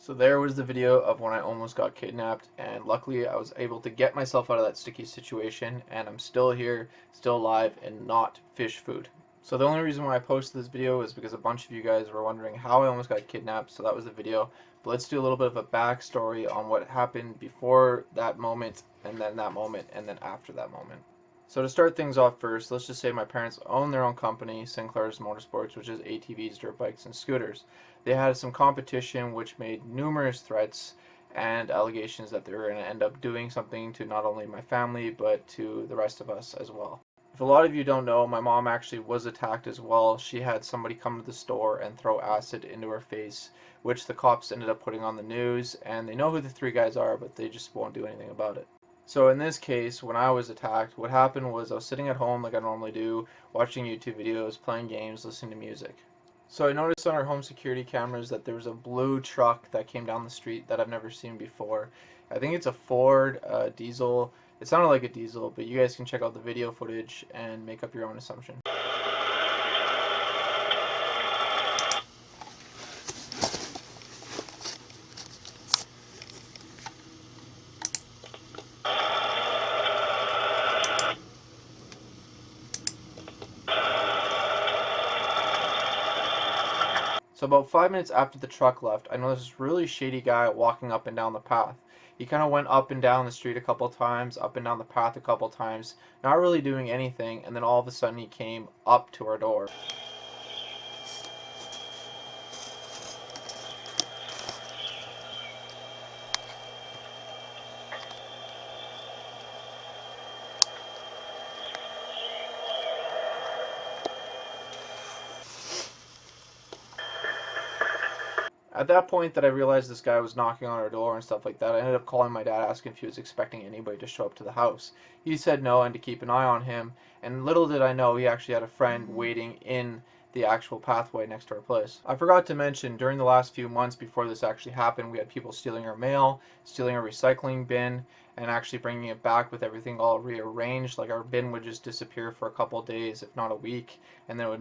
So there was the video of when I almost got kidnapped, and luckily I was able to get myself out of that sticky situation, and I'm still here, still alive, and not fish food. So the only reason why I posted this video is because a bunch of you guys were wondering how I almost got kidnapped, so that was the video. But let's do a little bit of a backstory on what happened before that moment, and then that moment, and then after that moment. So to start things off first, let's just say my parents own their own company, Sinclair's Motorsports, which is ATVs, dirt bikes, and scooters. They had some competition which made numerous threats and allegations that they were going to end up doing something to not only my family, but to the rest of us as well. If a lot of you don't know, my mom actually was attacked as well. She had somebody come to the store and throw acid into her face, which the cops ended up putting on the news, and they know who the three guys are, but they just won't do anything about it. So in this case, when I was attacked, what happened was I was sitting at home like I normally do, watching YouTube videos, playing games, listening to music. So I noticed on our home security cameras that there was a blue truck that came down the street that I've never seen before. I think it's a Ford diesel. It sounded like a diesel, but you guys can check out the video footage and make up your own assumption. So about 5 minutes after the truck left, I noticed this really shady guy walking up and down the path. He kind of went up and down the street a couple times, up and down the path a couple times, not really doing anything, and then all of a sudden he came up to our door. At that point that I realized this guy was knocking on our door and stuff like that, I ended up calling my dad asking if he was expecting anybody to show up to the house. He said no and to keep an eye on him, and little did I know he actually had a friend waiting in the actual pathway next to our place. I forgot to mention, during the last few months before this actually happened, we had people stealing our mail, stealing our recycling bin, and actually bringing it back with everything all rearranged. Like our bin would just disappear for a couple of days, if not a week, and then it would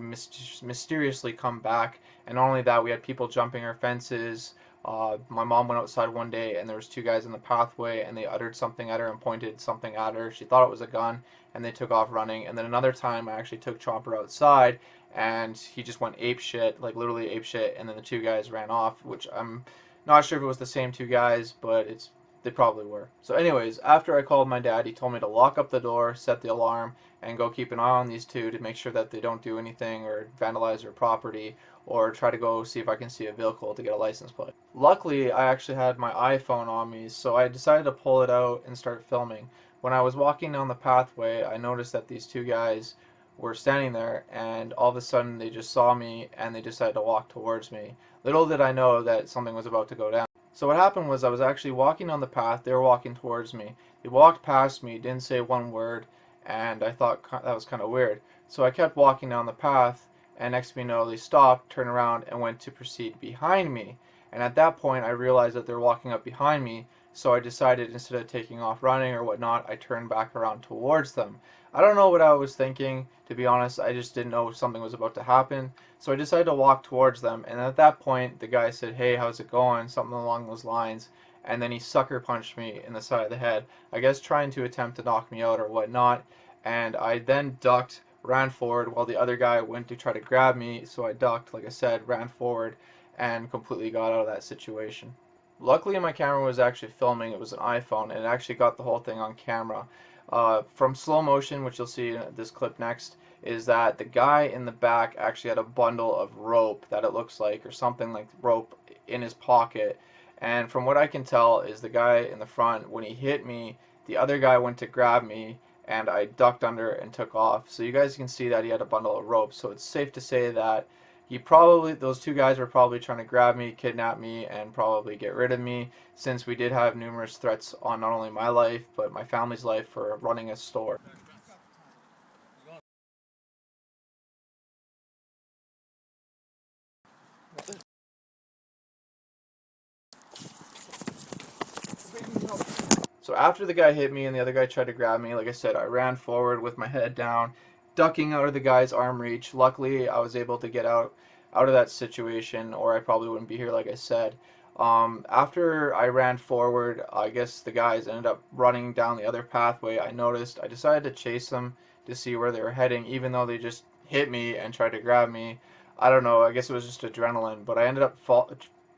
mysteriously come back. And not only that, we had people jumping our fences. My mom went outside one day and there was two guys in the pathway and they uttered something at her and pointed something at her. She thought it was a gun and they took off running. And then another time I actually took Chomper outside and he just went ape shit, like literally ape shit, and then the two guys ran off, which I'm not sure if it was the same two guys, but they probably were. So anyways, after I called my dad, he told me to lock up the door, set the alarm, and go keep an eye on these two to make sure that they don't do anything or vandalize their property or try to go see if I can see a vehicle to get a license plate. Luckily, I actually had my iPhone on me, so I decided to pull it out and start filming. When I was walking down the pathway, I noticed that these two guys were standing there, and all of a sudden they just saw me and they decided to walk towards me. Little did I know that something was about to go down. So what happened was I was actually walking on the path, they were walking towards me. They walked past me, didn't say one word, and I thought that was kind of weird. So I kept walking down the path, and next thing you know, they stopped, turned around, and went to proceed behind me. And at that point, I realized that they're walking up behind me, so I decided instead of taking off running or whatnot, I turned back around towards them. I don't know what I was thinking, to be honest. I just didn't know something was about to happen. So I decided to walk towards them, and at that point, the guy said, "Hey, how's it going?" Something along those lines. And then he sucker punched me in the side of the head, I guess trying to attempt to knock me out or whatnot. And I then ducked, ran forward, while the other guy went to try to grab me. So I ducked, like I said, ran forward, and completely got out of that situation. Luckily, my camera was actually filming. It was an iPhone, and it actually got the whole thing on camera. From slow motion, which you'll see in this clip next, is that the guy in the back actually had a bundle of rope that it looks like, or something like rope, in his pocket. And from what I can tell is the guy in the front, when he hit me, the other guy went to grab me, and I ducked under and took off. So you guys can see that he had a bundle of rope. So it's safe to say that those two guys were probably trying to grab me, kidnap me, and probably get rid of me, since we did have numerous threats on not only my life, but my family's life for running a store. So after the guy hit me and the other guy tried to grab me, like I said, I ran forward with my head down, ducking out of the guy's arm reach. Luckily, I was able to get out of that situation, or I probably wouldn't be here, like I said. After I ran forward, I guess the guys ended up running down the other pathway. I decided to chase them to see where they were heading, even though they just hit me and tried to grab me. I don't know, I guess it was just adrenaline, but I ended up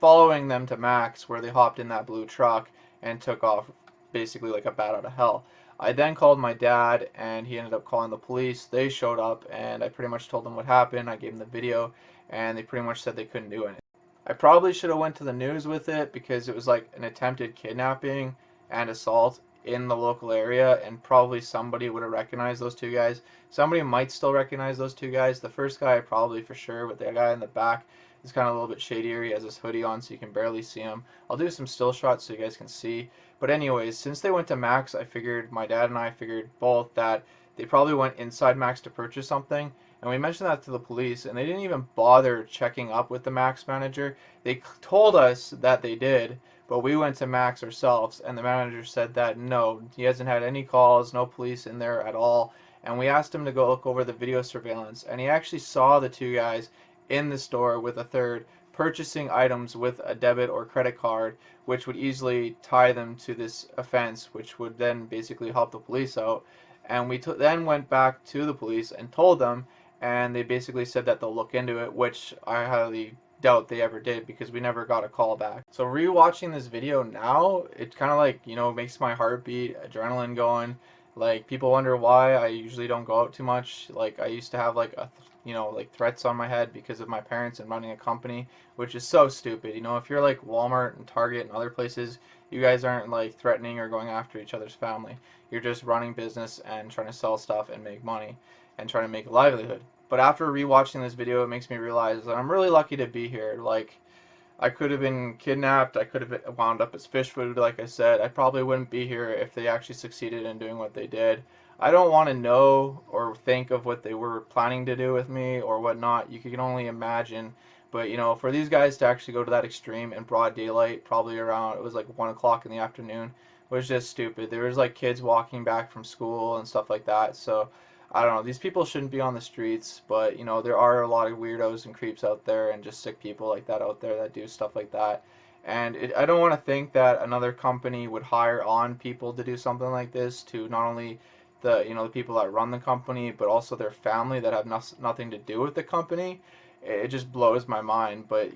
following them to Max, where they hopped in that blue truck and took off basically like a bat out of hell. I then called my dad, and he ended up calling the police. They showed up, and I pretty much told them what happened. I gave them the video, and they pretty much said they couldn't do anything. I probably should have went to the news with it because it was like an attempted kidnapping and assault in the local area, and probably somebody would have recognized those two guys. Somebody might still recognize those two guys. The first guy probably for sure, but the guy in the back is kind of a little bit shadier. He has his hoodie on so you can barely see him. I'll do some still shots so you guys can see. But anyways, since they went to Max, I figured, my dad and I figured both, that they probably went inside Max to purchase something. And we mentioned that to the police, and they didn't even bother checking up with the Max manager. They told us that they did, but we went to Max ourselves, and the manager said that no, he hasn't had any calls, no police in there at all. And we asked him to go look over the video surveillance, and he actually saw the two guys in the store with a third purchasing items with a debit or credit card, which would easily tie them to this offense, which would then basically help the police out. And we then went back to the police and told them, and they basically said that they'll look into it, which I highly doubt they ever did because we never got a call back. So rewatching this video now, it kind of like, makes my heartbeat, adrenaline going. Like, people wonder why I usually don't go out too much. Like, I used to have like like threats on my head because of my parents and running a company, which is so stupid. If you're like Walmart and Target and other places, you guys aren't like threatening or going after each other's family. You're just running business and trying to sell stuff and make money and trying to make a livelihood. But after rewatching this video, it makes me realize that I'm really lucky to be here. Like, I could have been kidnapped, I could have wound up as fish food, like I said. I probably wouldn't be here if they actually succeeded in doing what they did. I don't want to know or think of what they were planning to do with me or whatnot. You can only imagine. But, for these guys to actually go to that extreme in broad daylight, probably around, it was like 1 o'clock in the afternoon, was just stupid. There was like kids walking back from school and stuff like that. So, I don't know. These people shouldn't be on the streets, but there are a lot of weirdos and creeps out there, and just sick people like that out there that do stuff like that. And I don't want to think that another company would hire on people to do something like this to not only the people that run the company, but also their family that have nothing to do with the company. It just blows my mind. But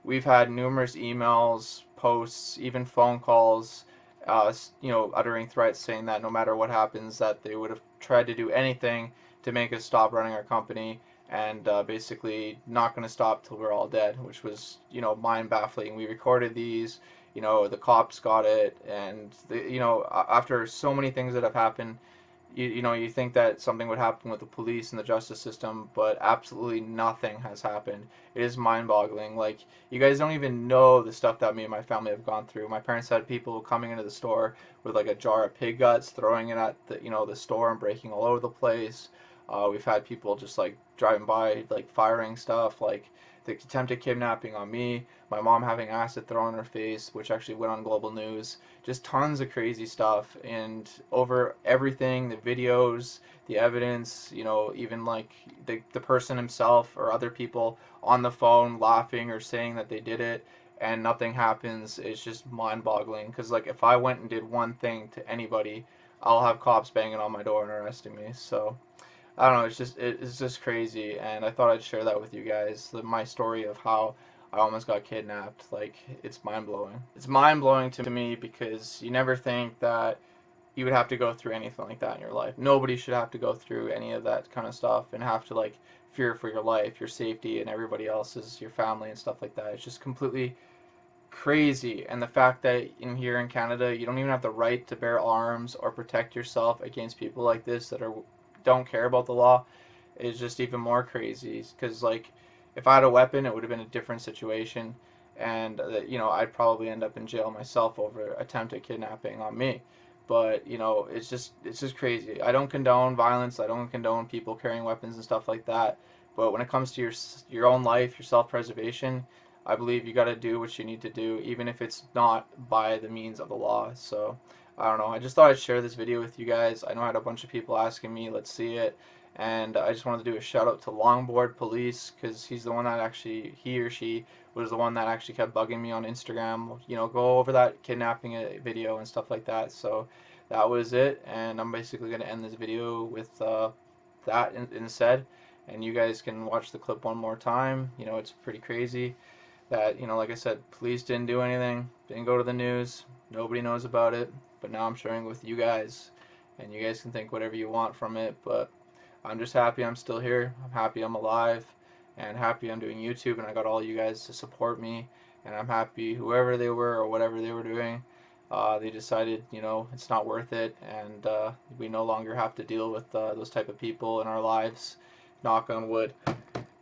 we've had numerous emails, posts, even phone calls, uttering threats saying that no matter what happens, that they would have tried to do anything to make us stop running our company, and basically not going to stop till we're all dead, which was, mind baffling. We recorded these, the cops got it, and after so many things that have happened, you think that something would happen with the police and the justice system, but absolutely nothing has happened. It is mind-boggling. Like, you guys don't even know the stuff that me and my family have gone through. My parents had people coming into the store with like a jar of pig guts, throwing it at the store and breaking all over the place. We've had people just like driving by, like firing stuff, like the attempted kidnapping on me, my mom having acid thrown in her face, which actually went on global news. Just tons of crazy stuff, and over everything, the videos, the evidence, even like the person himself or other people on the phone laughing or saying that they did it and nothing happens. It's just mind-boggling, because like if I went and did one thing to anybody, I'll have cops banging on my door and arresting me. So I don't know, it's just crazy, and I thought I'd share that with you guys, my story of how I almost got kidnapped. Like, it's mind-blowing. It's mind-blowing to me because you never think that you would have to go through anything like that in your life. Nobody should have to go through any of that kind of stuff and have to like fear for your life, your safety, and everybody else's, your family and stuff like that. It's just completely crazy. And the fact that here in Canada, you don't even have the right to bear arms or protect yourself against people like this that don't care about the law is just even more crazy. Because like, if I had a weapon, it would have been a different situation, and I'd probably end up in jail myself over attempted kidnapping on me. But it's just crazy. I don't condone violence. I don't condone people carrying weapons and stuff like that. But when it comes to your own life, your self-preservation, I believe you got to do what you need to do, even if it's not by the means of the law. So I don't know. I just thought I'd share this video with you guys. I know I had a bunch of people asking me, let's see it. And I just wanted to do a shout out to Longboard Police, because he or she was the one that actually kept bugging me on Instagram, go over that kidnapping video and stuff like that. So that was it, and I'm basically going to end this video with that instead, and you guys can watch the clip one more time. It's pretty crazy that, like I said, police didn't do anything, didn't go to the news, nobody knows about it, but now I'm sharing it with you guys, and you guys can think whatever you want from it, but I'm just happy I'm still here. I'm happy I'm alive, and happy I'm doing YouTube, and I got all you guys to support me, and I'm happy whoever they were or whatever they were doing, they decided, it's not worth it, and we no longer have to deal with those type of people in our lives. Knock on wood.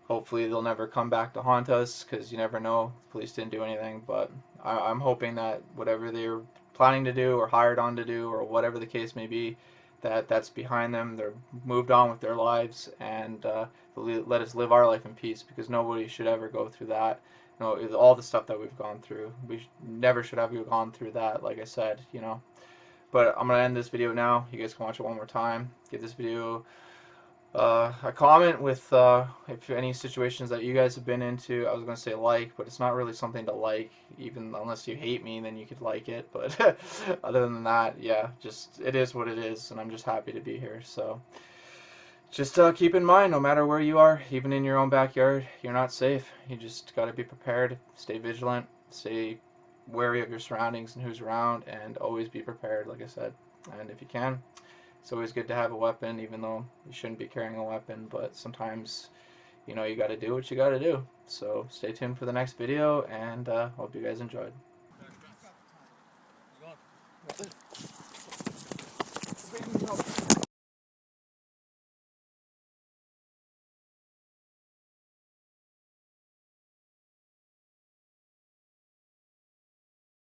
Hopefully they'll never come back to haunt us, because you never know. The police didn't do anything, but I'm hoping that whatever they're planning to do or hired on to do or whatever the case may be, that's behind them. They're moved on with their lives, and let us live our life in peace, because nobody should ever go through that. All the stuff that we've gone through, we never should have gone through that, like I said. But I'm going to end this video now. You guys can watch it one more time. Give this video a comment with if any situations that you guys have been into. I was going to say like, but it's not really something to like, even unless you hate me, then you could like it, but other than that, yeah, just it is what it is, and I'm just happy to be here. So just keep in mind, no matter where you are, even in your own backyard, you're not safe. You just got to be prepared, stay vigilant, stay wary of your surroundings and who's around, and always be prepared, like I said. And if you can, it's always good to have a weapon, even though you shouldn't be carrying a weapon, but sometimes, you got to do what you got to do. So stay tuned for the next video, and hope you guys enjoyed.